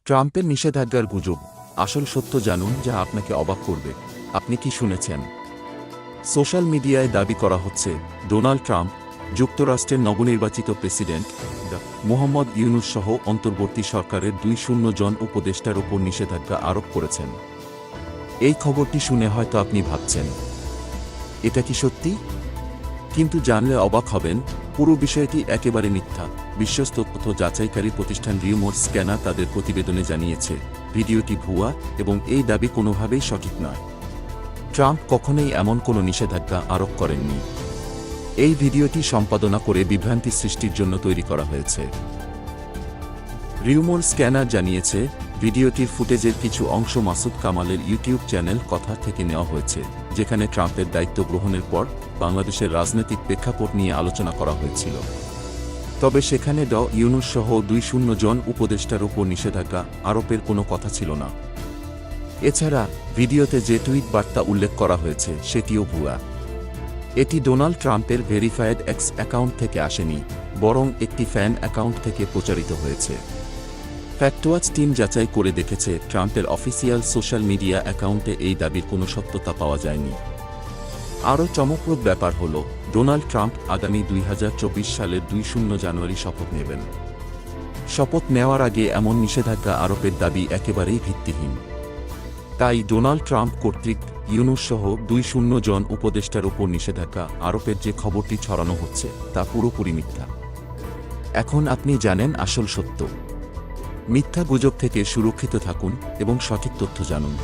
ট্রাম্পের নিষেধাজ্ঞার গুজব, আসল সত্য জানুন যা আপনাকে অবাক করবে। আপনি কি শুনেছেন? সোশ্যাল মিডিয়ায় দাবি করা হচ্ছে ডোনাল্ড ট্রাম্প যুক্তরাষ্ট্রের নবনির্বাচিত প্রেসিডেন্ট মোহাম্মদ ইউনূস সহ অন্তর্বর্তী সরকারের ২০ জন উপদেষ্টার ওপর নিষেধাজ্ঞা আরোপ করেছেন। এই খবরটি শুনে হয়তো আপনি ভাবছেন, এটা কি সত্যি? কিন্তু জানলে অবাক হবেন, পুরো বিষয়টি একেবারে মিথ্যা। বিশ্বস্ত তথ্য যাচাইকারী প্রতিষ্ঠান রিউমোর স্ক্যানার তাদের প্রতিবেদনে জানিয়েছে ভিডিওটি ভুয়া এবং এই দাবি কোনোভাবেই সঠিক নয়। ট্রাম্প কখনোই এমন কোনো নিষেধাজ্ঞা আরোপ করেননি। এই ভিডিওটি সম্পাদনা করে বিভ্রান্তি সৃষ্টির জন্য তৈরি করা হয়েছে। রিউমোর স্ক্যানার জানিয়েছে ভিডিওটির ফুটেজের কিছু অংশ মাসুদ কামালের ইউটিউব চ্যানেল কথা থেকে নেওয়া হয়েছে, যেখানে ট্রাম্পের দায়িত্ব গ্রহণের পর বাংলাদেশের রাজনৈতিক প্রেক্ষাপট নিয়ে আলোচনা করা হয়েছিল। তবে সেখানে ইউনূস সহ ২০ জন উপদেষ্টার উপর নিষেধাজ্ঞা আরোপের কোনো কথা ছিল না। এছাড়া ভিডিওতে যে টুইট বার্তা উল্লেখ করা হয়েছে সেটিও ভুয়া। এটি ডোনাল্ড ট্রাম্পের ভেরিফায়েড এক্স অ্যাকাউন্ট থেকে আসেনি, বরং একটি ফ্যান অ্যাকাউন্ট থেকে প্রচারিত হয়েছে। ফ্যাক্টওয়াচ টিম যাচাই করে দেখেছে ট্রাম্পের অফিসিয়াল সোশ্যাল মিডিয়া অ্যাকাউন্টে এই দাবির কোনো সত্যতা পাওয়া যায়নি। আরও চমকপ্রদ ব্যাপার হল, ডোনাল্ড ট্রাম্প আগামী ২০২৪ সালের ২ জানুয়ারি শপথ নেবেন। শপথ নেওয়ার আগে এমন নিষেধাজ্ঞা আরোপের দাবি একেবারেই ভিত্তিহীন। তাই ডোনাল্ড ট্রাম্প কর্তৃক ইউনূস সহ ২০ জন উপদেষ্টার উপর নিষেধাজ্ঞা আরোপের যে খবরটি ছড়ানো হচ্ছে তা পুরোপুরি মিথ্যা। এখন আপনি জানেন আসল সত্য। মিথ্যা গুজব থেকে সুরক্ষিত থাকুন এবং সঠিক তথ্য জানুন।